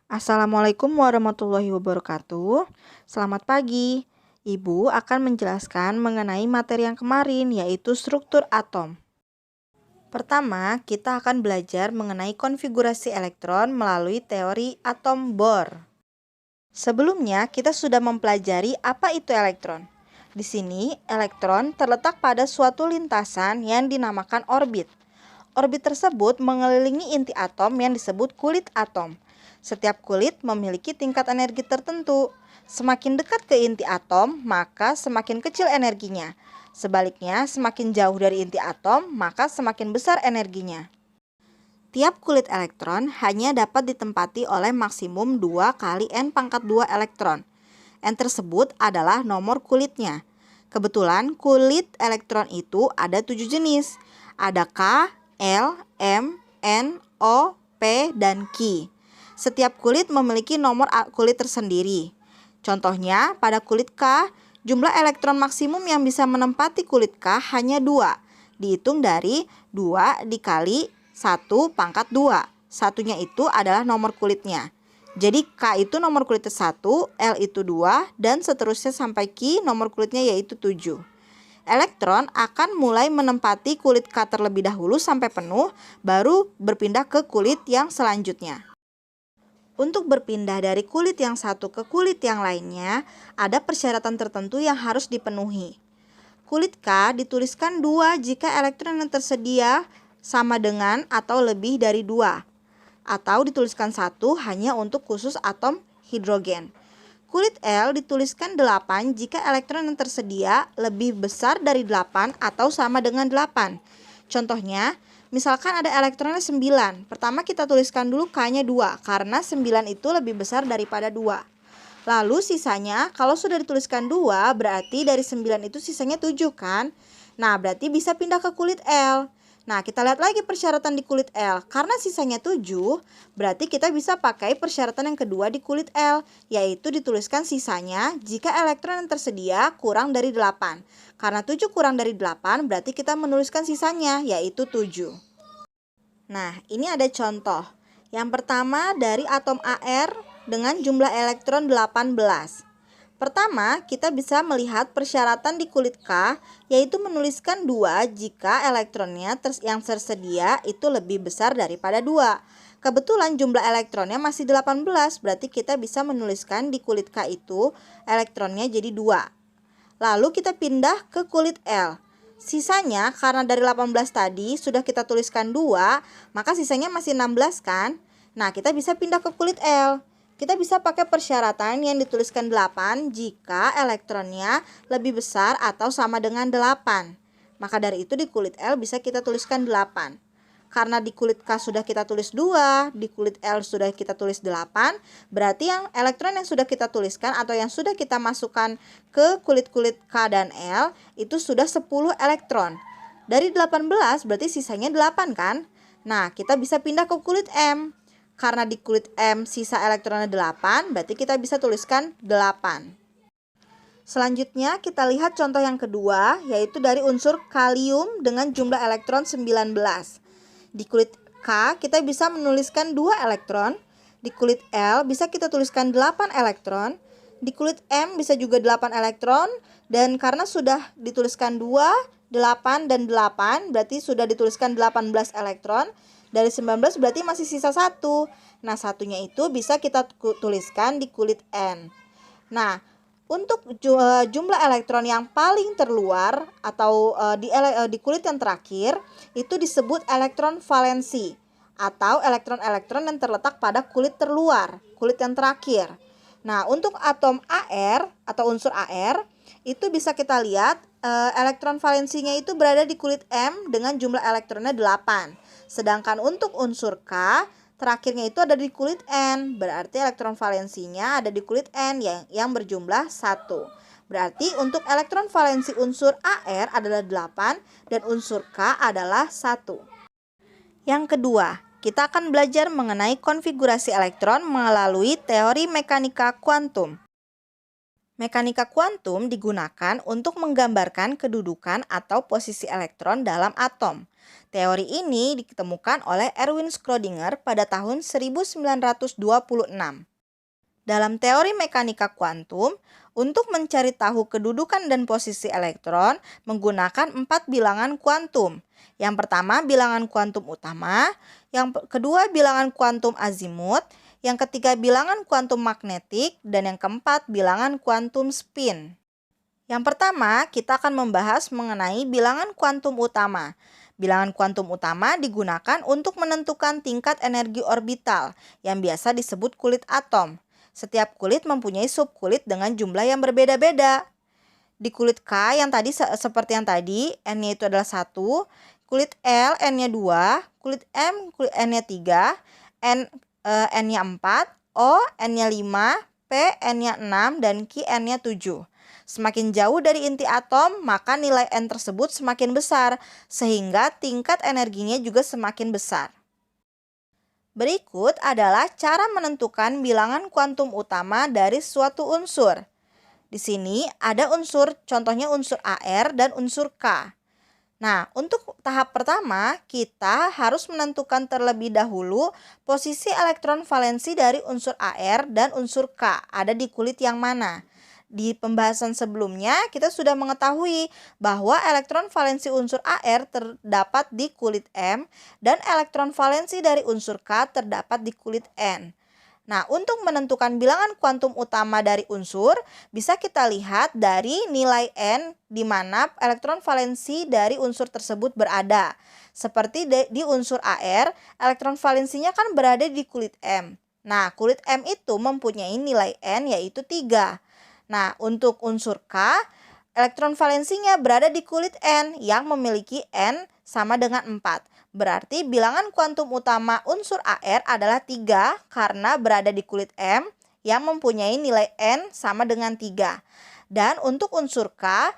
Assalamualaikum warahmatullahi wabarakatuh. Selamat pagi. Ibu akan menjelaskan mengenai materi yang kemarin, yaitu struktur atom. Pertama, kita akan belajar mengenai konfigurasi elektron melalui teori atom Bohr. Sebelumnya, kita sudah mempelajari apa itu elektron. Di sini, elektron terletak pada suatu lintasan yang dinamakan orbit. Orbit tersebut mengelilingi inti atom yang disebut kulit atom. Setiap kulit memiliki tingkat energi tertentu. Semakin dekat ke inti atom, maka semakin kecil energinya. Sebaliknya, semakin jauh dari inti atom, maka semakin besar energinya. Tiap kulit elektron hanya dapat ditempati oleh maksimum 2 kali N pangkat 2 elektron. N tersebut adalah nomor kulitnya. Kebetulan kulit elektron itu ada 7 jenis. Ada K, L, M, N, O, P, dan Q. Setiap kulit memiliki nomor kulit tersendiri. Contohnya, pada kulit K, jumlah elektron maksimum yang bisa menempati kulit K hanya 2. Dihitung dari 2 dikali 1 pangkat 2. Satunya itu adalah nomor kulitnya. Jadi K itu nomor kulitnya 1, L itu 2, dan seterusnya sampai Q nomor kulitnya yaitu 7. Elektron akan mulai menempati kulit K terlebih dahulu sampai penuh, baru berpindah ke kulit yang selanjutnya. Untuk berpindah dari kulit yang satu ke kulit yang lainnya, ada persyaratan tertentu yang harus dipenuhi. Kulit K dituliskan 2 jika elektron yang tersedia sama dengan atau lebih dari 2. Atau dituliskan 1 hanya untuk khusus atom hidrogen. Kulit L dituliskan 8 jika elektron yang tersedia lebih besar dari 8 atau sama dengan 8. Contohnya, misalkan ada elektronnya 9. Pertama kita tuliskan dulu K-nya 2 karena 9 itu lebih besar daripada 2. Lalu sisanya kalau sudah dituliskan 2 berarti dari 9 itu sisanya 7 kan? Nah berarti bisa pindah ke kulit L. Nah kita lihat lagi persyaratan di kulit L. Karena sisanya 7 berarti kita bisa pakai persyaratan yang kedua di kulit L, yaitu dituliskan sisanya jika elektron yang tersedia kurang dari 8. Karena 7 kurang dari 8 berarti kita menuliskan sisanya yaitu 7. Nah ini ada contoh. Yang pertama dari atom AR dengan jumlah elektron 18. Pertama, kita bisa melihat persyaratan di kulit K, yaitu menuliskan 2 jika elektronnya yang tersedia itu lebih besar daripada 2. Kebetulan jumlah elektronnya masih 18, berarti kita bisa menuliskan di kulit K itu elektronnya jadi 2. Lalu kita pindah ke kulit L. Sisanya karena dari 18 tadi sudah kita tuliskan 2, maka sisanya masih 16 kan? Nah, kita bisa pindah ke kulit L. Kita bisa pakai persyaratan yang dituliskan 8 jika elektronnya lebih besar atau sama dengan 8. Maka dari itu di kulit L bisa kita tuliskan 8. Karena di kulit K sudah kita tulis 2, di kulit L sudah kita tulis 8, berarti yang elektron yang sudah kita tuliskan atau yang sudah kita masukkan ke kulit-kulit K dan L itu sudah 10 elektron. Dari 18 berarti sisanya 8 kan? Nah, kita bisa pindah ke kulit M. Karena di kulit M sisa elektronnya 8, berarti kita bisa tuliskan 8. Selanjutnya kita lihat contoh yang kedua, yaitu dari unsur kalium dengan jumlah elektron 19. Di kulit K kita bisa menuliskan 2 elektron, di kulit L bisa kita tuliskan 8 elektron, di kulit M bisa juga 8 elektron, dan karena sudah dituliskan 2, 8, dan 8, berarti sudah dituliskan 18 elektron. Dari 19 berarti masih sisa 1. Nah, satunya itu bisa kita tuliskan di kulit N. Nah, untuk jumlah elektron yang paling terluar atau di kulit yang terakhir itu disebut elektron valensi atau elektron-elektron yang terletak pada kulit terluar, kulit yang terakhir. Nah, untuk atom AR atau unsur AR itu bisa kita lihat elektron valensinya itu berada di kulit M dengan jumlah elektronnya 8. Sedangkan untuk unsur K, terakhirnya itu ada di kulit N. Berarti elektron valensinya ada di kulit N yang berjumlah 1. Berarti untuk elektron valensi unsur AR adalah 8 dan unsur K adalah 1. Yang kedua, kita akan belajar mengenai konfigurasi elektron melalui teori mekanika kuantum. Mekanika kuantum digunakan untuk menggambarkan kedudukan atau posisi elektron dalam atom. Teori ini ditemukan oleh Erwin Schrödinger pada tahun 1926. Dalam teori mekanika kuantum, untuk mencari tahu kedudukan dan posisi elektron menggunakan 4 bilangan kuantum. Yang pertama bilangan kuantum utama, yang kedua bilangan kuantum azimut, yang ketiga bilangan kuantum magnetik, dan yang keempat bilangan kuantum spin. Yang pertama, kita akan membahas mengenai bilangan kuantum utama. Bilangan kuantum utama digunakan untuk menentukan tingkat energi orbital yang biasa disebut kulit atom. Setiap kulit mempunyai subkulit dengan jumlah yang berbeda-beda. Di kulit K yang tadi seperti yang tadi, N-nya itu adalah 1, kulit L N-nya 2, kulit M N-nya 3, N-nya 4, O N-nya 5, P N-nya 6, dan Q N-nya 7. Semakin jauh dari inti atom, maka nilai N tersebut semakin besar, sehingga tingkat energinya juga semakin besar. Berikut adalah cara menentukan bilangan kuantum utama dari suatu unsur. Di sini ada unsur, contohnya unsur Ar dan unsur K. Nah, untuk tahap pertama, kita harus menentukan terlebih dahulu posisi elektron valensi dari unsur Ar dan unsur K ada di kulit yang mana. Di pembahasan sebelumnya, kita sudah mengetahui bahwa elektron valensi unsur Ar terdapat di kulit M dan elektron valensi dari unsur K terdapat di kulit N. Nah, untuk menentukan bilangan kuantum utama dari unsur, bisa kita lihat dari nilai N di mana elektron valensi dari unsur tersebut berada. Seperti di unsur Ar, elektron valensinya kan berada di kulit M. Nah, kulit M itu mempunyai nilai N yaitu 3. Nah, untuk unsur K, elektron valensinya berada di kulit N yang memiliki N sama dengan 4. Berarti bilangan kuantum utama unsur Ar adalah 3 karena berada di kulit M yang mempunyai nilai N sama dengan 3. Dan untuk unsur K,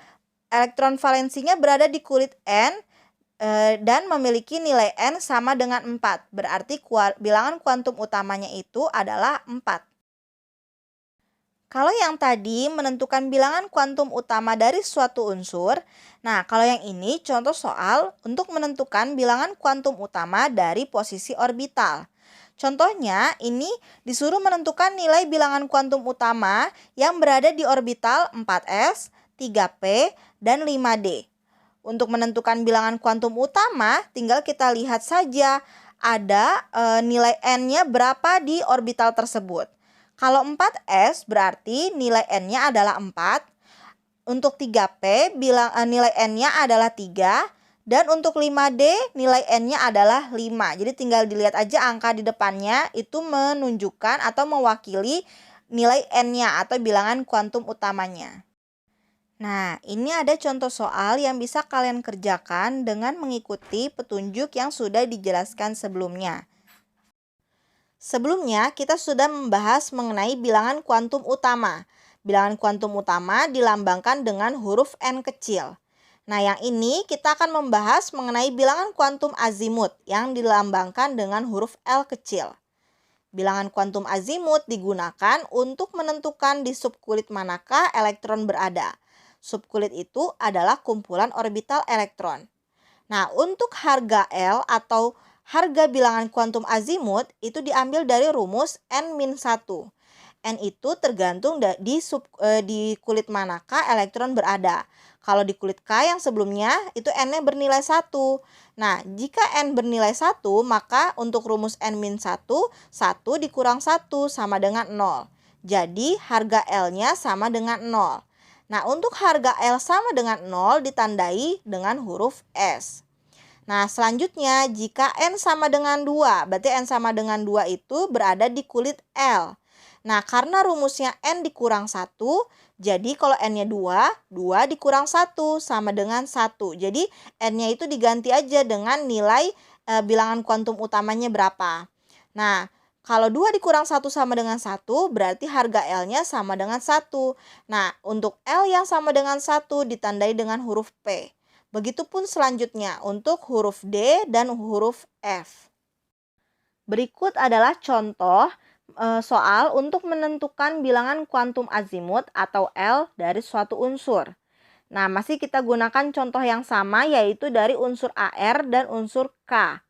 elektron valensinya berada di kulit N dan memiliki nilai N sama dengan 4. Berarti bilangan kuantum utamanya itu adalah 4. Kalau yang tadi menentukan bilangan kuantum utama dari suatu unsur, nah kalau yang ini contoh soal untuk menentukan bilangan kuantum utama dari posisi orbital. Contohnya ini disuruh menentukan nilai bilangan kuantum utama yang berada di orbital 4s, 3p, dan 5d. Untuk menentukan bilangan kuantum utama, tinggal kita lihat saja ada nilai N-nya berapa di orbital tersebut. Kalau 4s berarti nilai N-nya adalah 4. Untuk 3p nilai N-nya adalah 3. Dan untuk 5D nilai N-nya adalah 5. Jadi tinggal dilihat aja angka di depannya itu menunjukkan atau mewakili nilai N-nya atau bilangan kuantum utamanya. Nah, ini ada contoh soal yang bisa kalian kerjakan dengan mengikuti petunjuk yang sudah dijelaskan sebelumnya. Sebelumnya, kita sudah membahas mengenai bilangan kuantum utama. Bilangan kuantum utama dilambangkan dengan huruf N kecil. Nah, yang ini kita akan membahas mengenai bilangan kuantum azimut yang dilambangkan dengan huruf L kecil. Bilangan kuantum azimut digunakan untuk menentukan di subkulit manakah elektron berada. Subkulit itu adalah kumpulan orbital elektron. Nah, untuk harga L atau harga bilangan kuantum azimut itu diambil dari rumus N-1. N itu tergantung di kulit manakah elektron berada. Kalau di kulit K yang sebelumnya itu N-nya bernilai 1. Nah, jika N bernilai 1, maka untuk rumus N-1, 1 dikurang 1 sama dengan 0. Jadi harga L-nya sama dengan 0. Nah, untuk harga L sama dengan 0 ditandai dengan huruf S. Nah, selanjutnya jika N sama dengan 2, berarti N sama dengan 2 itu berada di kulit L. Nah, karena rumusnya N dikurang 1, jadi kalau N-nya 2, 2 dikurang 1 sama dengan 1. Jadi N-nya itu diganti aja dengan nilai bilangan kuantum utamanya berapa. Nah, kalau 2 dikurang 1 sama dengan 1, berarti harga L-nya sama dengan 1. Nah, untuk L yang sama dengan 1 ditandai dengan huruf P. Begitupun selanjutnya untuk huruf D dan huruf F. Berikut adalah contoh soal untuk menentukan bilangan kuantum azimut atau L dari suatu unsur. Nah, masih kita gunakan contoh yang sama yaitu dari unsur AR dan unsur K.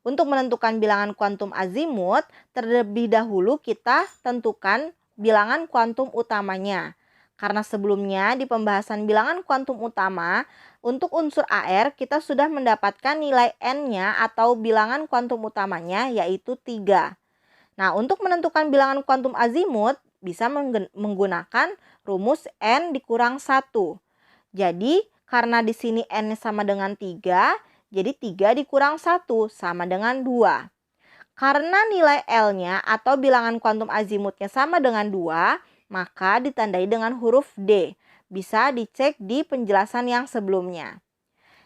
Untuk menentukan bilangan kuantum azimut, terlebih dahulu kita tentukan bilangan kuantum utamanya. Karena sebelumnya di pembahasan bilangan kuantum utama, untuk unsur AR kita sudah mendapatkan nilai N-nya atau bilangan kuantum utamanya yaitu 3. Nah, untuk menentukan bilangan kuantum azimut bisa menggunakan rumus N dikurang 1. Jadi, karena di sini N sama dengan 3, jadi 3 dikurang 1 sama dengan 2. Karena nilai L-nya atau bilangan kuantum azimutnya sama dengan 2, maka ditandai dengan huruf D. Bisa dicek di penjelasan yang sebelumnya.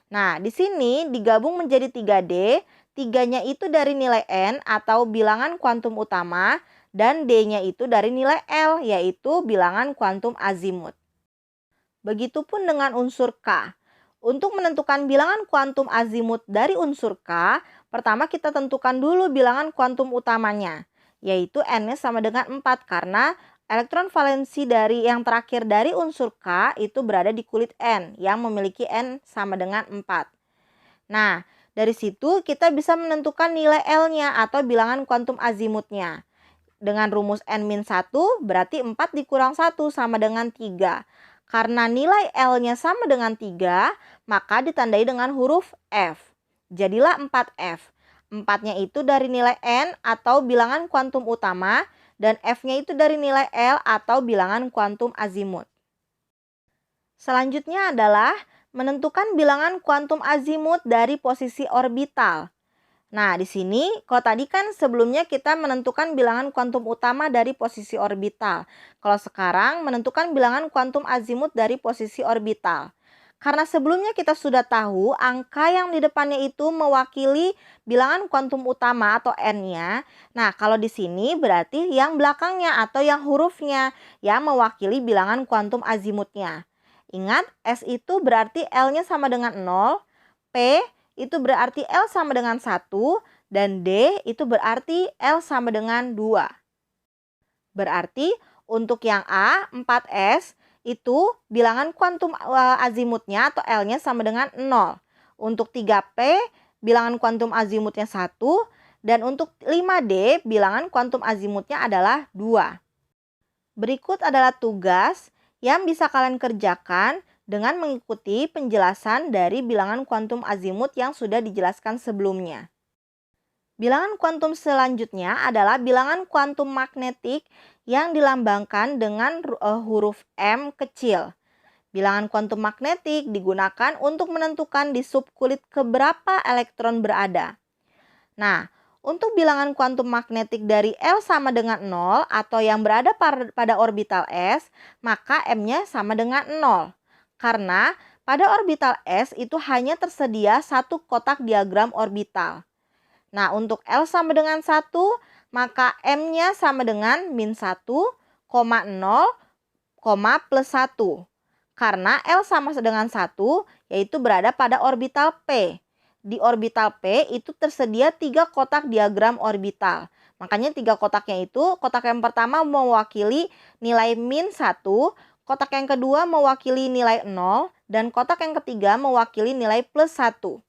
Nah, di sini digabung menjadi 3D, 3-nya itu dari nilai N atau bilangan kuantum utama, dan D-nya itu dari nilai L, yaitu bilangan kuantum azimut. Begitupun dengan unsur K. Untuk menentukan bilangan kuantum azimut dari unsur K, pertama kita tentukan dulu bilangan kuantum utamanya, yaitu N-nya sama dengan 4 karena elektron valensi dari yang terakhir dari unsur K itu berada di kulit N yang memiliki N sama dengan 4. Nah, dari situ kita bisa menentukan nilai L-nya atau bilangan kuantum azimutnya. Dengan rumus N-1 berarti 4 dikurang 1 sama dengan 3. Karena nilai L-nya sama dengan 3, maka ditandai dengan huruf F. Jadilah 4F. 4-nya itu dari nilai N atau bilangan kuantum utama, dan F-nya itu dari nilai L atau bilangan kuantum azimut. Selanjutnya adalah menentukan bilangan kuantum azimut dari posisi orbital. Nah, di sini kalau tadi kan sebelumnya kita menentukan bilangan kuantum utama dari posisi orbital. Kalau sekarang menentukan bilangan kuantum azimut dari posisi orbital. Karena sebelumnya kita sudah tahu angka yang di depannya itu mewakili bilangan kuantum utama atau N-nya. Nah, kalau di sini berarti yang belakangnya atau yang hurufnya yang mewakili bilangan kuantum azimutnya. Ingat, S itu berarti L-nya sama dengan 0, P itu berarti L sama dengan 1, dan D itu berarti L sama dengan 2. Berarti untuk yang A, 4S, itu bilangan kuantum azimutnya atau L-nya sama dengan 0. Untuk 3P, bilangan kuantum azimutnya 1, dan untuk 5D, bilangan kuantum azimutnya adalah 2. Berikut adalah tugas yang bisa kalian kerjakan dengan mengikuti penjelasan dari bilangan kuantum azimut yang sudah dijelaskan sebelumnya. Bilangan kuantum selanjutnya adalah bilangan kuantum magnetik yang dilambangkan dengan huruf M kecil. Bilangan kuantum magnetik digunakan untuk menentukan di subkulit keberapa elektron berada. Nah, untuk bilangan kuantum magnetik dari L sama dengan 0 atau yang berada pada orbital S, maka M-nya sama dengan 0. Karena pada orbital S itu hanya tersedia satu kotak diagram orbital. Nah, untuk L sama dengan 1, maka M-nya sama dengan min 1, 0, plus 1. Karena L sama dengan 1, yaitu berada pada orbital P. Di orbital P itu tersedia 3 kotak diagram orbital. Makanya 3 kotaknya itu, kotak yang pertama mewakili nilai min 1, kotak yang kedua mewakili nilai 0, dan kotak yang ketiga mewakili nilai plus 1.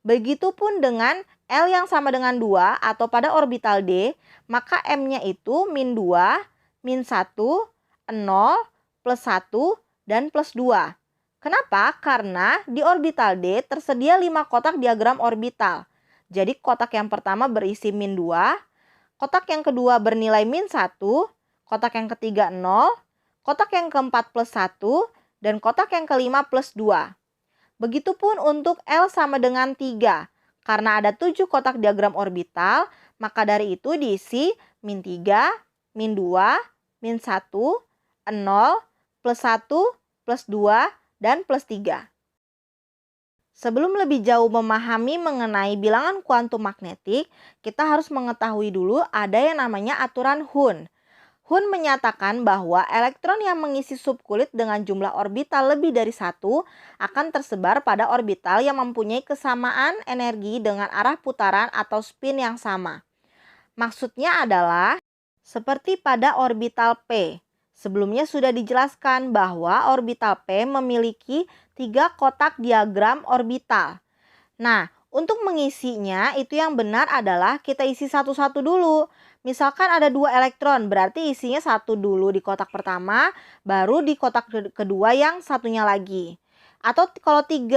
Begitupun dengan L yang sama dengan 2 atau pada orbital D, maka M-nya itu min 2, min 1, 0, plus 1, dan plus 2. Kenapa? Karena di orbital D tersedia 5 kotak diagram orbital. Jadi kotak yang pertama berisi min 2, kotak yang kedua bernilai min 1, kotak yang ketiga 0, kotak yang keempat plus 1, dan kotak yang kelima plus 2. Begitupun untuk L sama dengan 3. Karena ada 7 kotak diagram orbital, maka dari itu diisi min 3, min 2, min 1, 0, plus 1, plus 2, dan plus 3. Sebelum lebih jauh memahami mengenai bilangan kuantum magnetik, kita harus mengetahui dulu ada yang namanya aturan Hund. Hund menyatakan bahwa elektron yang mengisi subkulit dengan jumlah orbital lebih dari 1 akan tersebar pada orbital yang mempunyai kesamaan energi dengan arah putaran atau spin yang sama. Maksudnya adalah Seperti pada orbital P. Sebelumnya sudah dijelaskan bahwa orbital P memiliki 3 kotak diagram orbital. Nah, untuk mengisinya itu yang benar adalah kita isi satu-satu dulu. Misalkan ada 2 elektron, berarti isinya satu dulu di kotak pertama, baru di kotak kedua yang satunya lagi. Atau kalau 3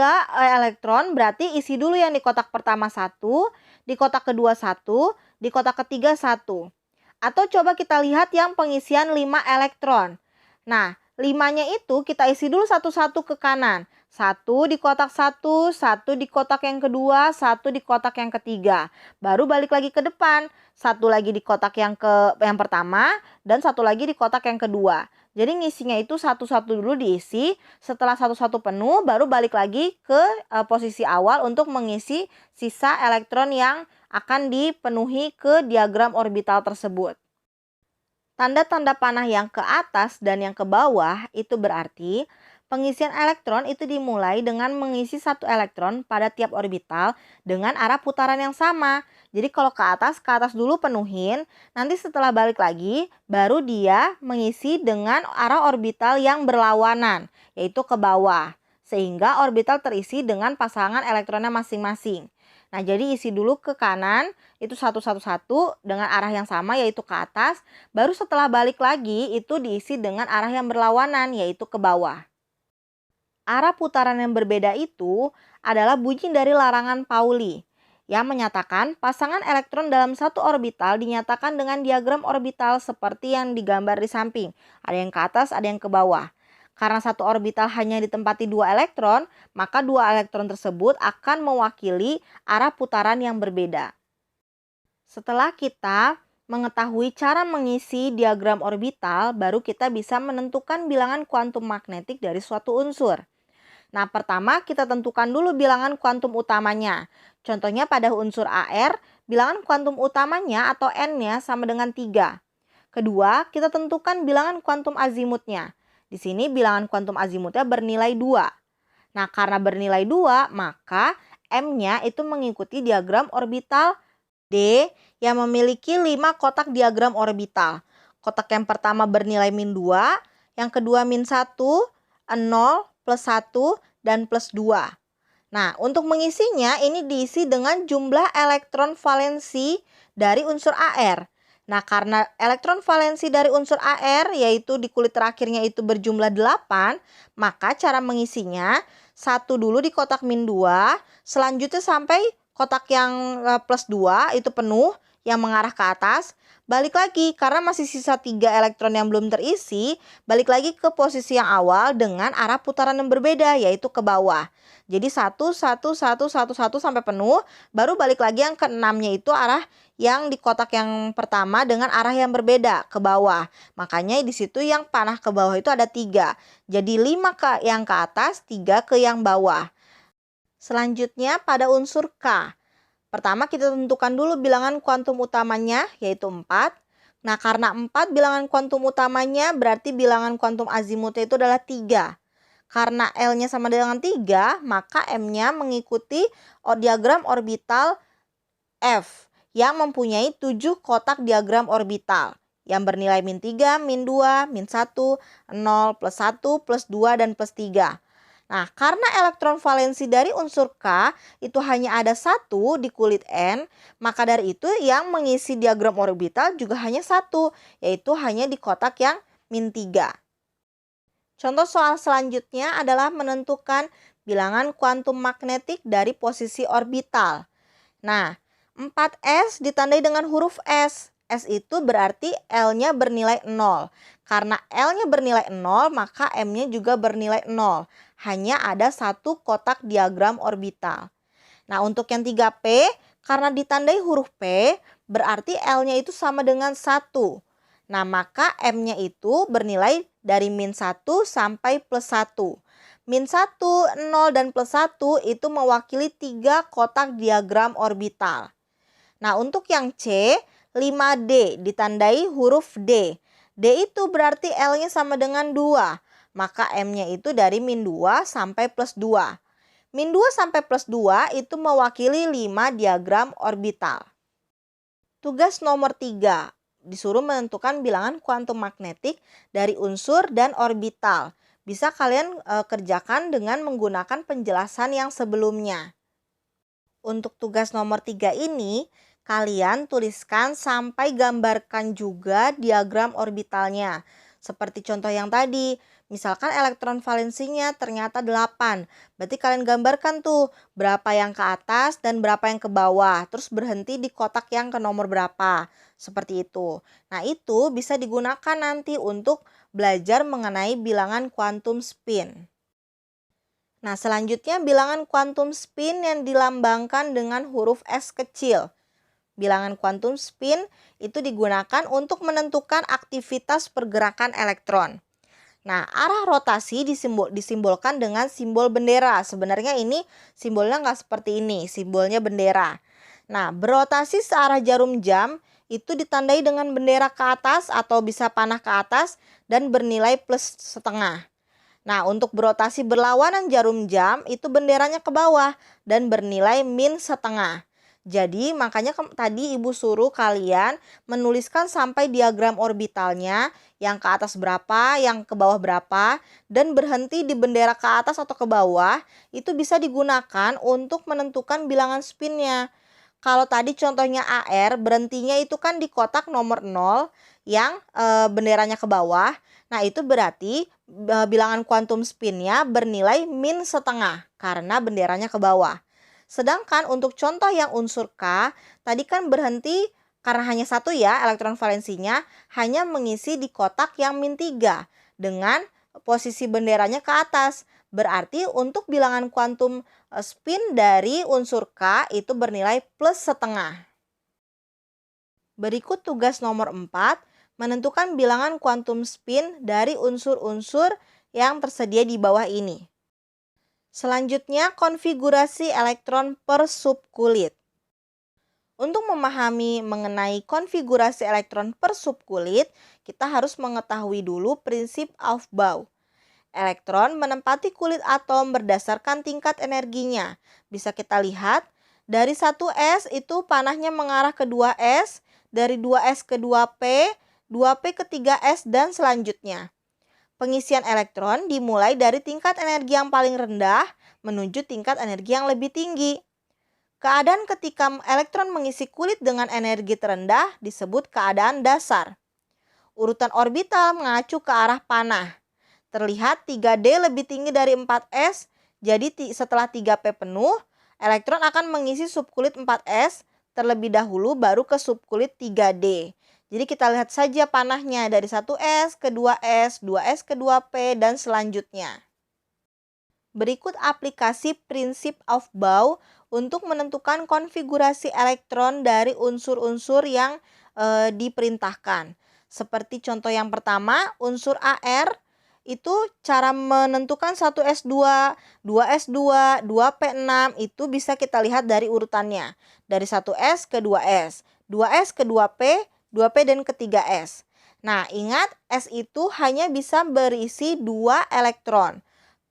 elektron, berarti isi dulu yang di kotak pertama satu, di kotak kedua satu, di kotak ketiga satu. Atau coba kita lihat yang pengisian 5 elektron. Nah, 5-nya itu kita isi dulu satu-satu ke kanan. Satu di kotak satu, satu di kotak yang kedua, satu di kotak yang ketiga. Baru balik lagi ke depan. Satu lagi di kotak yang pertama dan satu lagi di kotak yang kedua. Jadi ngisinya itu satu-satu dulu diisi. Setelah satu-satu penuh baru balik lagi ke posisi awal untuk mengisi sisa elektron yang akan dipenuhi ke diagram orbital tersebut. Tanda-tanda panah yang ke atas dan yang ke bawah itu berarti pengisian elektron itu dimulai dengan mengisi satu elektron pada tiap orbital dengan arah putaran yang sama. Jadi kalau ke atas dulu penuhin, nanti setelah balik lagi baru dia mengisi dengan arah orbital yang berlawanan, yaitu ke bawah. Sehingga orbital terisi dengan pasangan elektronnya masing-masing. Nah, jadi isi dulu ke kanan, itu satu-satu dengan arah yang sama yaitu ke atas. Baru setelah balik lagi itu diisi dengan arah yang berlawanan yaitu ke bawah. Arah putaran yang berbeda itu adalah bunyi dari larangan Pauli yang menyatakan pasangan elektron dalam satu orbital dinyatakan dengan diagram orbital seperti yang digambar di samping. Ada yang ke atas, ada yang ke bawah. Karena satu orbital hanya ditempati 2 elektron, maka 2 elektron tersebut akan mewakili arah putaran yang berbeda. Setelah kita mengetahui cara mengisi diagram orbital, baru kita bisa menentukan bilangan kuantum magnetik dari suatu unsur. Nah, pertama kita tentukan dulu bilangan kuantum utamanya. Contohnya pada unsur AR, bilangan kuantum utamanya atau N-nya sama dengan 3. Kedua, kita tentukan bilangan kuantum azimutnya. Di sini bilangan kuantum azimutnya bernilai 2. Nah, karena bernilai 2, maka M-nya itu mengikuti diagram orbital D yang memiliki 5 kotak diagram orbital. Kotak yang pertama bernilai min 2, yang kedua min 1, 0, plus 1, dan plus 2. Nah, untuk mengisinya ini diisi dengan jumlah elektron valensi dari unsur AR. Nah, karena elektron valensi dari unsur AR yaitu di kulit terakhirnya itu berjumlah 8, maka cara mengisinya satu dulu di kotak min 2, selanjutnya sampai kotak yang plus 2 itu penuh yang mengarah ke atas. Balik lagi karena masih sisa 3 elektron yang belum terisi, balik lagi ke posisi yang awal dengan arah putaran yang berbeda yaitu ke bawah. Jadi 1, 1, 1, 1, 1 sampai penuh, baru balik lagi yang ke-6-nya itu arah yang di kotak yang pertama dengan arah yang berbeda ke bawah. Makanya di situ yang panah ke bawah itu ada 3. Jadi 5 ke yang ke atas, 3 ke yang bawah. Selanjutnya pada unsur K. Pertama kita tentukan dulu bilangan kuantum utamanya yaitu 4. Nah, karena 4 bilangan kuantum utamanya berarti bilangan kuantum azimutnya itu adalah 3. Karena L-nya sama dengan 3, maka M-nya mengikuti diagram orbital F yang mempunyai 7 kotak diagram orbital yang bernilai min 3, min 2, min 1, 0, plus 1, plus 2, dan plus 3. Nah, karena elektron valensi dari unsur K itu hanya ada 1 di kulit N, maka dari itu yang mengisi diagram orbital juga hanya 1, yaitu hanya di kotak yang min 3. Contoh soal selanjutnya adalah menentukan bilangan kuantum magnetik dari posisi orbital. Nah, 4S ditandai dengan huruf S. S itu berarti L-nya bernilai 0. Karena L-nya bernilai 0, maka M-nya juga bernilai 0. Hanya ada satu kotak diagram orbital. Nah, untuk yang 3P, karena ditandai huruf P, berarti L-nya itu sama dengan 1. Nah, maka M-nya itu bernilai dari min 1 sampai plus 1. Min 1, 0, dan plus 1 itu mewakili 3 kotak diagram orbital. Nah, untuk yang C, 5D ditandai huruf D. D itu berarti L-nya sama dengan 2. Maka M-nya itu dari min 2 sampai plus 2. Min 2 sampai plus 2 itu mewakili 5 diagram orbital. Tugas nomor 3. disuruh menentukan bilangan kuantum magnetik dari unsur dan orbital. Bisa kalian kerjakan dengan menggunakan penjelasan yang sebelumnya. Untuk tugas nomor 3 ini, kalian tuliskan sampai gambarkan juga diagram orbitalnya. Seperti contoh yang tadi, misalkan elektron valensinya ternyata 8. Berarti kalian gambarkan tuh berapa yang ke atas dan berapa yang ke bawah. Terus berhenti di kotak yang ke nomor berapa. Seperti itu. Nah, itu bisa digunakan nanti untuk belajar mengenai bilangan quantum spin. Nah, selanjutnya bilangan quantum spin yang dilambangkan dengan huruf S kecil. Bilangan quantum spin itu digunakan untuk menentukan aktivitas pergerakan elektron. Nah, arah rotasi disimbolkan dengan simbol bendera. Sebenarnya ini simbolnya nggak seperti ini, simbolnya bendera. Nah, berotasi searah jarum jam itu ditandai dengan bendera ke atas atau bisa panah ke atas dan bernilai plus setengah. Nah, untuk berotasi berlawanan jarum jam itu benderanya ke bawah dan bernilai min setengah. Jadi makanya tadi ibu suruh kalian menuliskan sampai diagram orbitalnya, yang ke atas berapa, yang ke bawah berapa, dan berhenti di bendera ke atas atau ke bawah. Itu bisa digunakan untuk menentukan bilangan spinnya. Kalau tadi contohnya AR, berhentinya itu kan di kotak nomor 0 yang benderanya ke bawah. Nah, itu berarti bilangan kuantum spinnya bernilai min setengah karena benderanya ke bawah. Sedangkan untuk contoh yang unsur K, tadi kan berhenti karena hanya satu ya elektron valensinya, hanya mengisi di kotak yang min 3 dengan posisi benderanya ke atas. Berarti untuk bilangan kuantum spin dari unsur K itu bernilai plus setengah. Berikut tugas nomor 4. Menentukan bilangan kuantum spin dari unsur-unsur yang tersedia di bawah ini. Selanjutnya, konfigurasi elektron per subkulit. Untuk memahami mengenai konfigurasi elektron per subkulit, kita harus mengetahui dulu prinsip Aufbau. Elektron menempati kulit atom berdasarkan tingkat energinya. Bisa kita lihat, dari 1S itu panahnya mengarah ke 2S, dari 2S ke 2P, 2P ke 3S, dan selanjutnya. Pengisian elektron dimulai dari tingkat energi yang paling rendah menuju tingkat energi yang lebih tinggi. Keadaan ketika elektron mengisi kulit dengan energi terendah disebut keadaan dasar. Urutan orbital mengacu ke arah panah. Terlihat 3D lebih tinggi dari 4S, jadi setelah 3P penuh, elektron akan mengisi subkulit 4S terlebih dahulu baru ke subkulit 3D. Jadi kita lihat saja panahnya dari 1S ke 2S, 2S ke 2P, dan selanjutnya. Berikut aplikasi prinsip Aufbau untuk menentukan konfigurasi elektron dari unsur-unsur yang diperintahkan. Seperti contoh yang pertama, unsur AR itu cara menentukan 1S2, 2S2, 2P6 itu bisa kita lihat dari urutannya. Dari 1S ke 2S, 2S ke 2P, 2P dan ke 3S. Nah, ingat S itu hanya bisa berisi 2 elektron.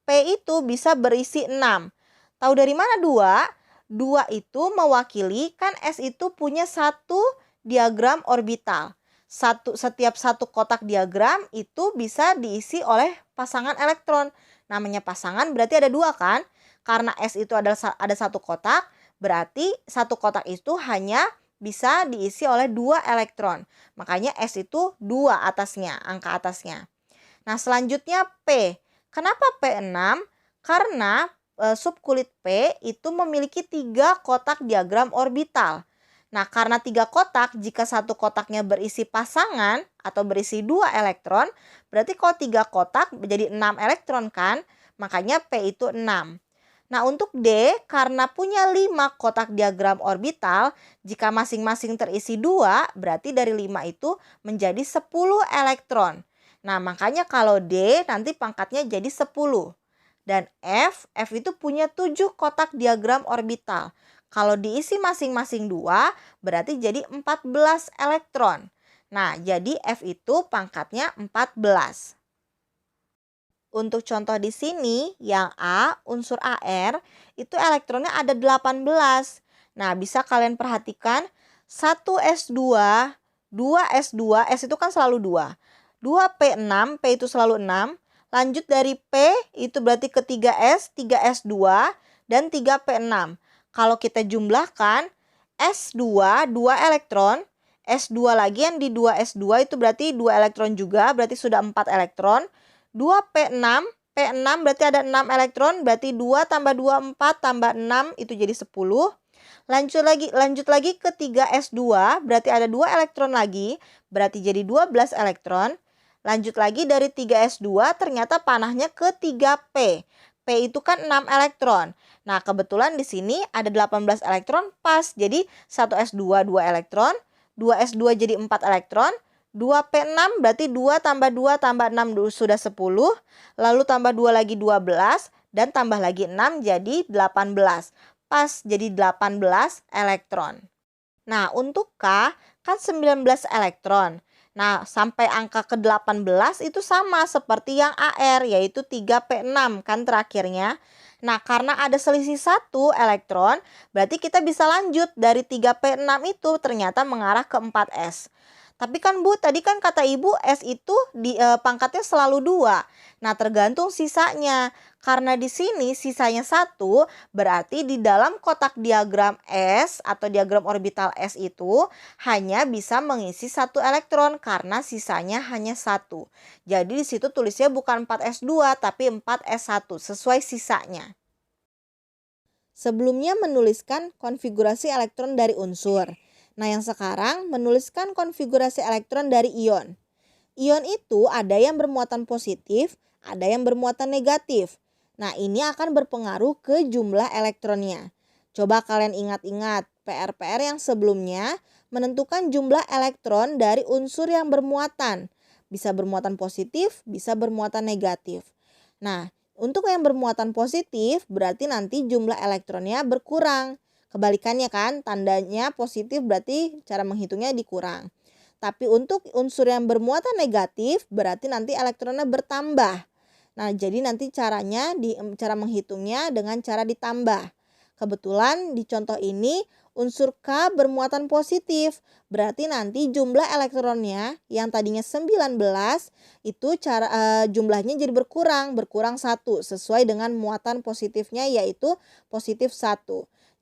P itu bisa berisi 6. Tahu dari mana 2? 2 itu mewakili kan S itu punya satu diagram orbital. Setiap satu kotak diagram itu bisa diisi oleh pasangan elektron. Namanya pasangan berarti ada 2 kan? Karena S itu ada satu kotak, berarti satu kotak itu hanya bisa diisi oleh 2 elektron. Makanya S itu 2 atasnya, angka atasnya. Nah, selanjutnya P. Kenapa P6? Karena subkulit P itu memiliki 3 kotak diagram orbital. Nah, karena 3 kotak, jika satu kotaknya berisi pasangan atau berisi 2 elektron, berarti kalau 3 kotak menjadi 6 elektron kan? Makanya P itu 6. Nah, untuk D, karena punya 5 kotak diagram orbital, jika masing-masing terisi 2, berarti dari 5 itu menjadi 10 elektron. Nah, makanya kalau D nanti pangkatnya jadi 10. Dan F itu punya 7 kotak diagram orbital. Kalau diisi masing-masing 2, berarti jadi 14 elektron. Nah, jadi F itu pangkatnya 14. Untuk contoh di sini, yang A, unsur AR, itu elektronnya ada 18. Nah, bisa kalian perhatikan 1S2, 2s2, S itu kan selalu 2. 2p6, P itu selalu 6. Lanjut dari P itu berarti ke 3s, 3s2, dan 3p6. Kalau kita jumlahkan, S2, 2 elektron. S2 lagi yang di 2S2 itu berarti 2 elektron juga, berarti sudah 4 elektron. 2P6, P6 berarti ada 6 elektron, berarti 2 tambah 2, 4 tambah 6 itu jadi 10. Lanjut lagi ke 3S2, berarti ada 2 elektron lagi, berarti jadi 12 elektron. Lanjut lagi dari 3S2, ternyata panahnya ke 3P. P itu kan 6 elektron. Nah, kebetulan di sini ada 18 elektron pas. Jadi 1S2 2 elektron, 2S2 jadi 4 elektron, 2P6 berarti 2 tambah 2 tambah 6 sudah 10, lalu tambah 2 lagi 12, dan tambah lagi 6 jadi 18. Pas jadi 18 elektron. Nah, untuk K kan 19 elektron. Nah, sampai angka ke-18 itu sama seperti yang AR, yaitu 3P6 kan terakhirnya. Nah, karena ada selisih 1 elektron, berarti kita bisa lanjut dari 3P6 itu ternyata mengarah ke 4S. Tapi kan Bu, tadi kan kata Ibu S itu pangkatnya selalu 2. Nah, tergantung sisanya. Karena di sini sisanya 1, berarti di dalam kotak diagram S atau diagram orbital S itu hanya bisa mengisi 1 elektron karena sisanya hanya 1. Jadi di situ tulisnya bukan 4S2 tapi 4S1 sesuai sisanya. Sebelumnya menuliskan konfigurasi elektron dari unsur. Nah, yang sekarang menuliskan konfigurasi elektron dari ion. Ion itu ada yang bermuatan positif, ada yang bermuatan negatif. Nah, ini akan berpengaruh ke jumlah elektronnya. Coba kalian ingat-ingat PR-PR yang sebelumnya menentukan jumlah elektron dari unsur yang bermuatan. Bisa bermuatan positif, bisa bermuatan negatif. Nah, untuk yang bermuatan positif berarti nanti jumlah elektronnya berkurang. Kebalikannya kan, tandanya positif berarti cara menghitungnya dikurang. Tapi untuk unsur yang bermuatan negatif berarti nanti elektronnya bertambah. Nah, jadi nanti cara menghitungnya dengan cara ditambah. Kebetulan di contoh ini unsur K bermuatan positif. Berarti nanti jumlah elektronnya yang tadinya 19 itu jumlahnya jadi berkurang 1 sesuai dengan muatan positifnya yaitu positif 1.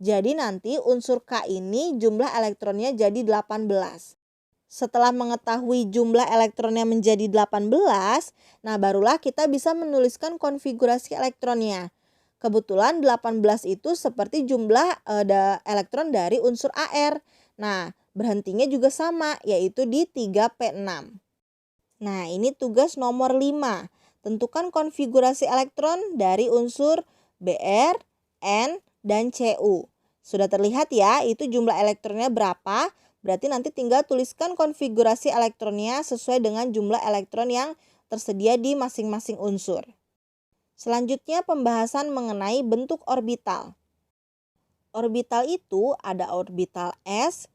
Jadi nanti unsur K ini jumlah elektronnya jadi 18. Setelah mengetahui jumlah elektronnya menjadi 18, nah barulah kita bisa menuliskan konfigurasi elektronnya. Kebetulan 18 itu seperti jumlah elektron dari unsur AR. Nah, berhentinya juga sama, yaitu di 3P6. Nah, ini tugas nomor 5. Tentukan konfigurasi elektron dari unsur Br, N, dan Cu. Sudah terlihat ya, itu jumlah elektronnya berapa? Berarti nanti tinggal tuliskan konfigurasi elektronnya sesuai dengan jumlah elektron yang tersedia di masing-masing unsur. Selanjutnya pembahasan mengenai bentuk orbital. Orbital itu ada orbital S,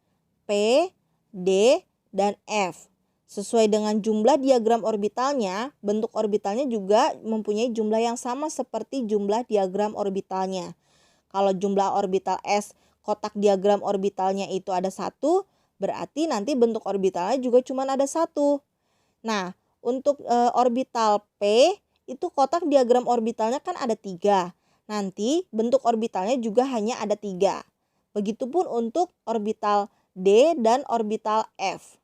P, D, dan F. Sesuai dengan jumlah diagram orbitalnya, bentuk orbitalnya juga mempunyai jumlah yang sama seperti jumlah diagram orbitalnya. Kalau jumlah orbital S, kotak diagram orbitalnya itu ada 1, berarti nanti bentuk orbitalnya juga cuma ada 1. Nah, untuk orbital P, itu kotak diagram orbitalnya kan ada 3. Nanti bentuk orbitalnya juga hanya ada 3. Begitupun untuk orbital D dan orbital F.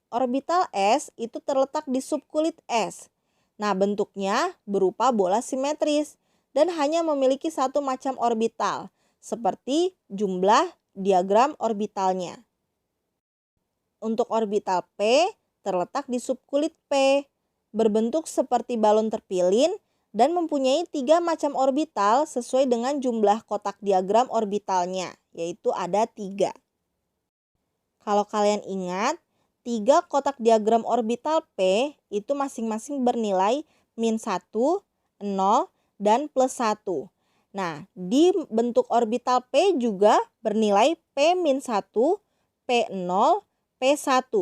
Orbital S itu terletak di subkulit S. Nah, bentuknya berupa bola simetris dan hanya memiliki satu macam orbital, seperti jumlah diagram orbitalnya. Untuk orbital P terletak di subkulit P, berbentuk seperti balon terpilin dan mempunyai 3 macam orbital sesuai dengan jumlah kotak diagram orbitalnya, yaitu ada 3. Kalau kalian ingat, 3 kotak diagram orbital P itu masing-masing bernilai -1, 0, dan +1. Nah, di bentuk orbital P juga bernilai P-1, P0, P1.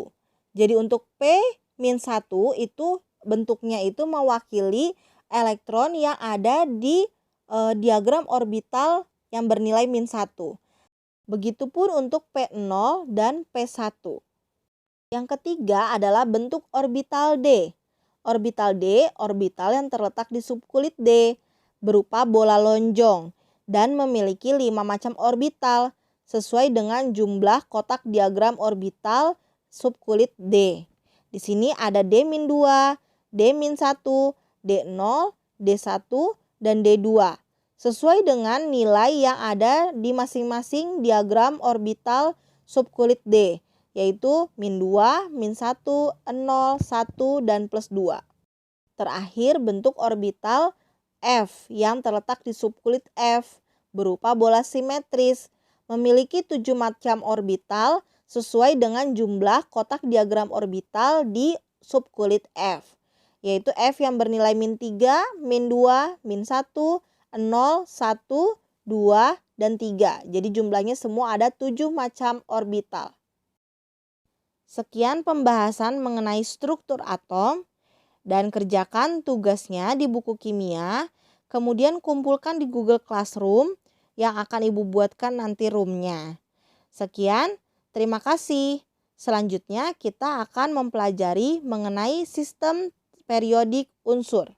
Jadi untuk P-1 itu bentuknya itu mewakili elektron yang ada di diagram orbital yang bernilai -1. Begitupun untuk P0 dan P1. Yang ketiga adalah bentuk orbital D. Orbital D, orbital yang terletak di subkulit D, berupa bola lonjong dan memiliki 5 macam orbital sesuai dengan jumlah kotak diagram orbital subkulit D. Di sini ada D-2, D-1, D0, D1, dan D2. Sesuai dengan nilai yang ada di masing-masing diagram orbital subkulit D, yaitu -2, -1, 0, 1, dan +2. Terakhir, bentuk orbital F yang terletak di subkulit F berupa bola simetris, memiliki 7 macam orbital sesuai dengan jumlah kotak diagram orbital di subkulit F, yaitu F yang bernilai -3, -2, -1, 0, 1, 2, dan 3. Jadi jumlahnya semua ada 7 macam orbital. Sekian pembahasan mengenai struktur atom, dan kerjakan tugasnya di buku kimia, kemudian kumpulkan di Google Classroom yang akan Ibu buatkan nanti roomnya. Sekian, terima kasih. Selanjutnya kita akan mempelajari mengenai sistem periodik unsur.